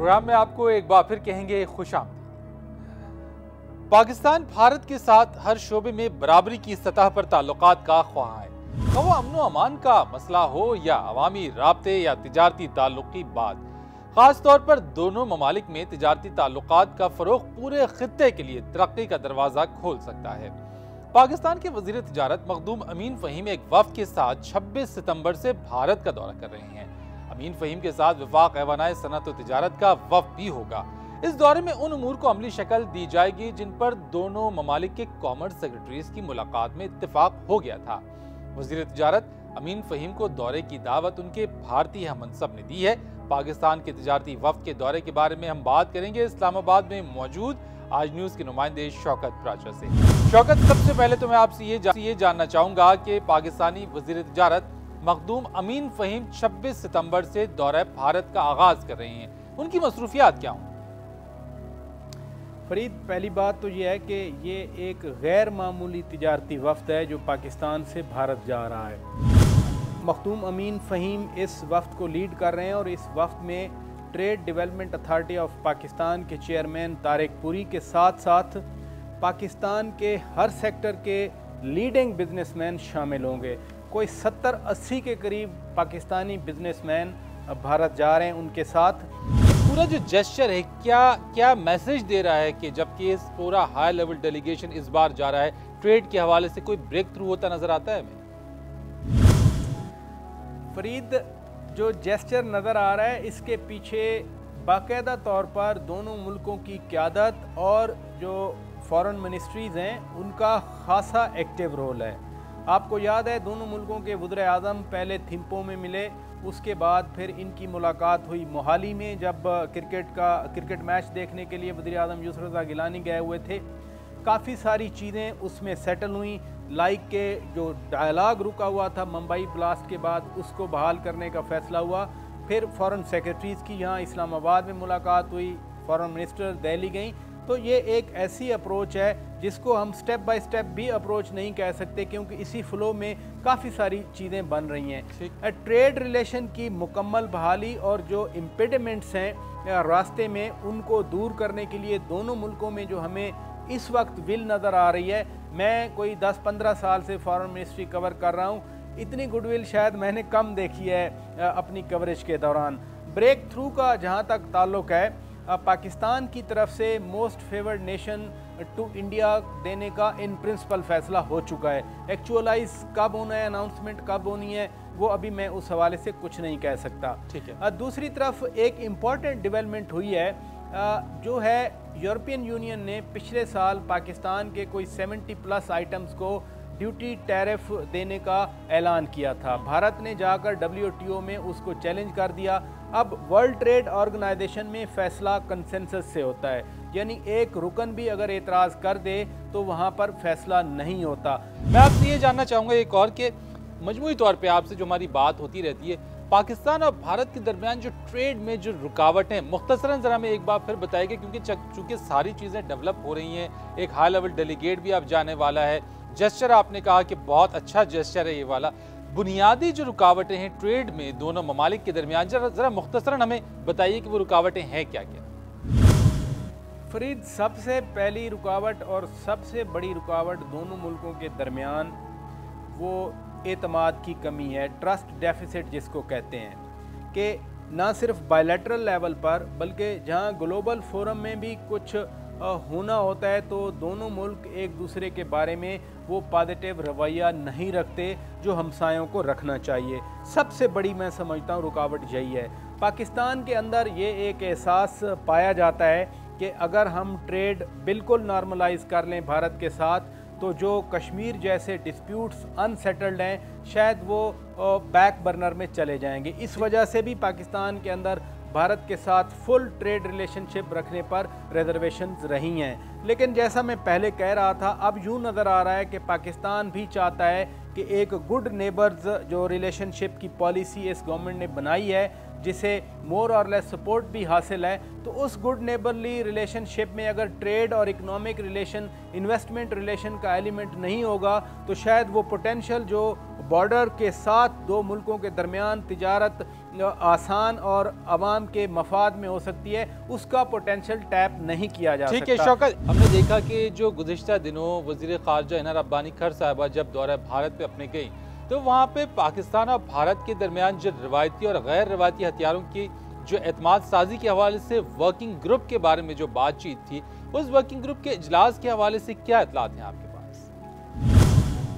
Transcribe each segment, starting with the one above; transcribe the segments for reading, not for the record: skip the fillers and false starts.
Programme में आपको एक बार फिर कहेंगे खुशामदीद। पाकिस्तान भारत के साथ हर शोबे में बराबरी की सतह पर ताल्लुकात का ख्वाह है। वो अमनो अमान का मसला हो या अवामी राब्ते या तिजारती ताल्लुक की बात, खास तौर पर दोनों ममालिक में तिजारती ताल्लुकात का फरोग पूरे खित्ते के लिए तरक्की का दरवाजा खोल सकता है। पाकिस्तान के वजीर तिजारत मखदूम अमीन फहीम एक वफ्द के साथ 26 सितंबर से भारत का दौरा कर रहे हैं। अमीन फहीम के साथ वफाक ऐवानाए सनअत व तिजारत का वफ्द भी होगा। इस दौरे में उन उमूर को अमली शक्ल दी जाएगी जिन पर दोनों ममालिक के कॉमर्स सेक्रेटरीज की मुलाकात में इत्तेफाक हो गया था। वजीर तिजारत अमीन फहीम को दौरे की दावत उनके भारतीय हमनसब ने दी है। पाकिस्तान के तिजारती वफ्द के दौरे के बारे में हम बात करेंगे इस्लामाबाद में मौजूद आज न्यूज के नुमाइंदे शौकत प्राचा से। शौकत, सबसे पहले तो मैं आपसे ये जानना चाहूंगा कि पाकिस्तानी वजीर तिजारत मखदूम अमीन फहीम 26 सितंबर से दौरा भारत का आगाज कर रहे हैं, उनकी मसरूफियात क्या हों? फरीद, पहली बात तो ये है कि ये एक गैर मामूली तिजारती वफ्द है जो पाकिस्तान से भारत जा रहा है। मखदूम अमीन फहीम इस वफ्द को लीड कर रहे हैं और इस वफ्द में trade development authority of Pakistan के चेयरमैन तारिक पुरी के साथ साथ पाकिस्तान के हर सेक्टर के लीडिंग बिजनेसमैन शामिल होंगे। कोई 70-80 के करीब पाकिस्तानी बिजनेसमैन भारत जा रहे हैं उनके साथ। पूरा जो जेस्चर है क्या मैसेज दे रहा है कि जबकि इस पूरा हाई लेवल डेलीगेशन इस बार जा रहा है, ट्रेड के हवाले से कोई ब्रेक थ्रू होता नजर आता है हमें? फरीद, जो जेस्चर नज़र आ रहा है इसके पीछे बाकायदा तौर पर दोनों मुल्कों की क़यादत और जो फॉरेन मिनिस्ट्रीज़ हैं उनका खासा एक्टिव रोल है। आपको याद है दोनों मुल्कों के वज़ीर आज़म पहले थिम्पो में मिले, उसके बाद फिर इनकी मुलाकात हुई मोहाली में जब क्रिकेट मैच देखने के लिए वज़ीर आज़म यूसुफ रज़ा गिलानी गए हुए थे। काफ़ी सारी चीज़ें उसमें सेटल हुई, लाइक के जो डायलॉग रुका हुआ था मुंबई ब्लास्ट के बाद उसको बहाल करने का फ़ैसला हुआ। फिर फॉरेन सेक्रेटरीज़ की यहाँ इस्लामाबाद में मुलाकात हुई, फॉरेन मिनिस्टर दिल्ली गई। तो ये एक ऐसी अप्रोच है जिसको हम स्टेप बाय स्टेप भी अप्रोच नहीं कह सकते क्योंकि इसी फ्लो में काफ़ी सारी चीज़ें बन रही हैं। ट्रेड रिलेशन की मुकम्मल बहाली और जो इम्पेडिमेंट्स हैं रास्ते में उनको दूर करने के लिए दोनों मुल्कों में जो हमें इस वक्त विल नज़र आ रही है, मैं कोई 10-15 साल से फॉरेन मिनिस्ट्री कवर कर रहा हूँ, इतनी गुडविल शायद मैंने कम देखी है अपनी कवरेज के दौरान। ब्रेक थ्रू का जहाँ तक ताल्लुक़ है, पाकिस्तान की तरफ से most favoured nation to India देने का इन प्रिंसिपल फैसला हो चुका है। एक्चुअलाइज कब होना है, अनाउंसमेंट कब होनी है, वो अभी मैं उस हवाले से कुछ नहीं कह सकता। ठीक है। दूसरी तरफ एक इम्पॉर्टेंट डेवलपमेंट हुई है जो है यूरोपियन यूनियन ने पिछले साल पाकिस्तान के कोई 70+ आइटम्स को ड्यूटी टैरिफ देने का ऐलान किया था। भारत ने जाकर WTO में उसको चैलेंज कर दिया। अब वर्ल्ड ट्रेड ऑर्गेनाइजेशन में फ़ैसला कंसेंसस से होता है, यानी एक रुकन भी अगर एतराज़ कर दे तो वहाँ पर फैसला नहीं होता। मैं आपसे ये जानना चाहूँगा एक और कि मजमूई तौर पे आपसे जो हमारी बात होती रहती है, पाकिस्तान और भारत के दरमियान जो ट्रेड में जो रुकावटें, मुख्तसरन ज़रा मैं एक बार फिर बताएगा क्योंकि चूँकि सारी चीज़ें डेवलप हो रही हैं, एक हाई लेवल डेलीगेट भी अब जाने वाला है, जेस्चर आपने कहा कि बहुत अच्छा जेस्चर है ये वाला। बुनियादी जो रुकावटें हैं ट्रेड में दोनों ममालिक के दरमियान, जरा मुख्तसरन हमें बताइए कि वो रुकावटें हैं क्या क्या? फरीद, सबसे पहली रुकावट और सबसे बड़ी रुकावट दोनों मुल्कों के दरमियान वो एतमाद की कमी है, ट्रस्ट डेफिसिट जिसको कहते हैं, कि ना सिर्फ बायलैटरल लेवल पर बल्कि जहाँ ग्लोबल फोरम में भी कुछ होना होता है तो दोनों मुल्क एक दूसरे के बारे में वो पॉजिटिव रवैया नहीं रखते जो हमसायों को रखना चाहिए। सबसे बड़ी मैं समझता हूँ रुकावट यही है। पाकिस्तान के अंदर ये एक एहसास पाया जाता है कि अगर हम ट्रेड बिल्कुल नॉर्मलाइज कर लें भारत के साथ तो जो कश्मीर जैसे डिस्प्यूट्स अनसेटल्ड हैं शायद वो बैक बर्नर में चले जाएंगे। इस वजह से भी पाकिस्तान के अंदर भारत के साथ फुल ट्रेड रिलेशनशिप रखने पर रिजर्वेशंस रही हैं। लेकिन जैसा मैं पहले कह रहा था, अब यूँ नज़र आ रहा है कि पाकिस्तान भी चाहता है कि एक गुड नेबर्स जो रिलेशनशिप की पॉलिसी इस गवर्नमेंट ने बनाई है जिसे मोर और लेस सपोर्ट भी हासिल है, तो उस गुड नेबरली रिलेशनशिप में अगर ट्रेड और इकोनॉमिक रिलेशन, इन्वेस्टमेंट रिलेशन का एलिमेंट नहीं होगा तो शायद वो पोटेंशियल जो बॉर्डर के साथ दो मुल्कों के दरमियान तिजारत आसान और आवाम के मफाद में हो सकती है, उसका पोटेंशियल टैप नहीं किया जा सकता। ठीक है शौकत, हमने देखा कि जो गुज़िश्ता दिनों वज़ीर ख़ारजा हिना रब्बानी खर साहिबा जब दौरा भारत पे अपने गई तो वहाँ पे पाकिस्तान और भारत के दरमियान जो रवायती और गैर रवायती हथियारों की जो एतमाद साजी के हवाले से वर्किंग ग्रुप के बारे में जो बातचीत थी, उस वर्किंग ग्रुप के इजलास के हवाले से क्या इतलात हैं आपके पास?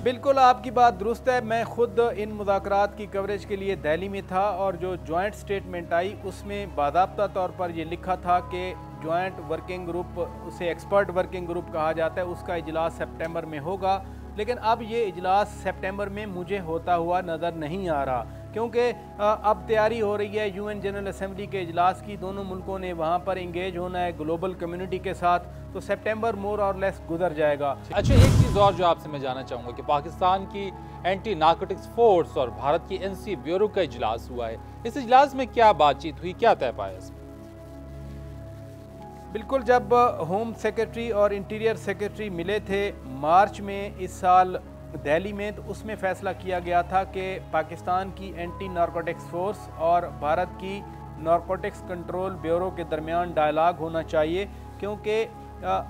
बिल्कुल आपकी बात दुरुस्त है। मैं खुद इन मुज़ाकरात की कवरेज के लिए दिल्ली में था और जो जॉइंट स्टेटमेंट आई उसमें बाज़ाब्ता तौर पर ये लिखा था कि जॉइंट वर्किंग ग्रुप, उसे एक्सपर्ट वर्किंग ग्रुप कहा जाता है, उसका इजलास सितंबर में होगा। लेकिन अब ये इजलास सितंबर में मुझे होता हुआ नज़र नहीं आ रहा, क्योंकि अब तैयारी हो रही है यूएन जनरल असेंबली के इजलास की। दोनों मुल्कों ने वहाँ पर इंगेज होना है ग्लोबल कम्युनिटी के साथ, तो सितंबर मोर और लेस गुजर जाएगा। अच्छा, एक चीज़ और जो आपसे मैं जानना चाहूँगा कि पाकिस्तान की एंटी नारकोटिक्स फोर्स और भारत की एनसी ब्यूरो का इजलास हुआ है, इस इजलास में क्या बातचीत हुई, क्या तय पाया इसमें? बिल्कुल, जब होम सेक्रेटरी और इंटीरियर सेक्रेटरी मिले थे मार्च में इस साल दिल्ली में, तो उसमें फ़ैसला किया गया था कि पाकिस्तान की एंटी नारकोटिक्स फोर्स और भारत की नारकोटिक्स कंट्रोल ब्यूरो के दरमियान डायलॉग होना चाहिए, क्योंकि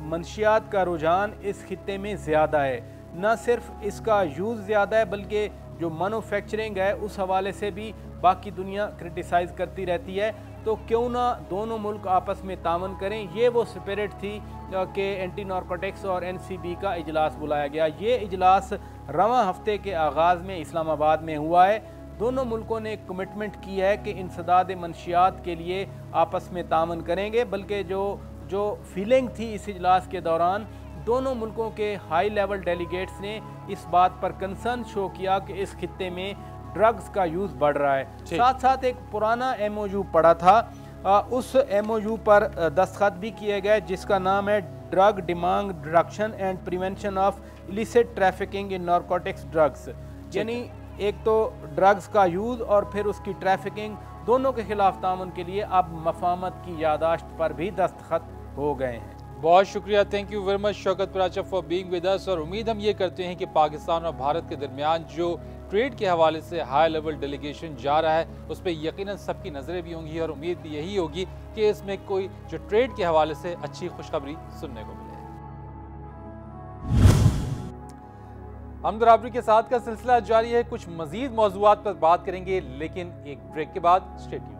मंशियात का रुझान इस खित्ते में ज़्यादा है। न सिर्फ इसका यूज़ ज़्यादा है बल्कि जो मैन्युफैक्चरिंग है उस हवाले से भी बाकी दुनिया क्रिटिसाइज़ करती रहती है। तो क्यों ना दोनों मुल्क आपस में तावन करें। ये वो स्पिरिट थी कि एंटी नारकोटिक्स और एनसीबी का इजलास बुलाया गया। ये इजलास रवां हफ्ते के आगाज़ में इस्लामाबाद में हुआ है। दोनों मुल्कों ने कमिटमेंट की है कि इंसदाद मंशियात के लिए आपस में तावन करेंगे, बल्कि जो फीलिंग थी इस इजलास के दौरान, दोनों मुल्कों के हाई लेवल डेलीगेट्स ने इस बात पर कंसर्न शो किया कि इस खित्ते में ड्रग्स का यूज़ बढ़ रहा है। साथ साथ एक पुराना एमओयू पड़ा था, उस एमओयू पर दस्तखत भी किए गए जिसका नाम है drug demand reduction and prevention of illicit trafficking in narcotics drugs. यानी एक तो ड्रग्स का यूज़ और फिर उसकी ट्रैफिकिंग, दोनों के खिलाफ ताउन के लिए अब मफाहमत की यादाश्त पर भी दस्तखत हो गए हैं। बहुत शुक्रिया, thank you very much Shaukat Paracha for being with us. और उम्मीद हम ये करते हैं कि पाकिस्तान और भारत के दरमियान जो ट्रेड के हवाले से हाई लेवल डेलीगेशन जा रहा है उस पर यकीनन सबकी नज़रें भी होंगी और उम्मीद भी यही होगी कि इसमें कोई जो ट्रेड के हवाले से अच्छी खुशखबरी सुनने को मिले। हम बराबरी के साथ का सिलसिला जारी है, कुछ मजीद मौज़ूआत पर बात करेंगे लेकिन एक ब्रेक के बाद। Stay tuned.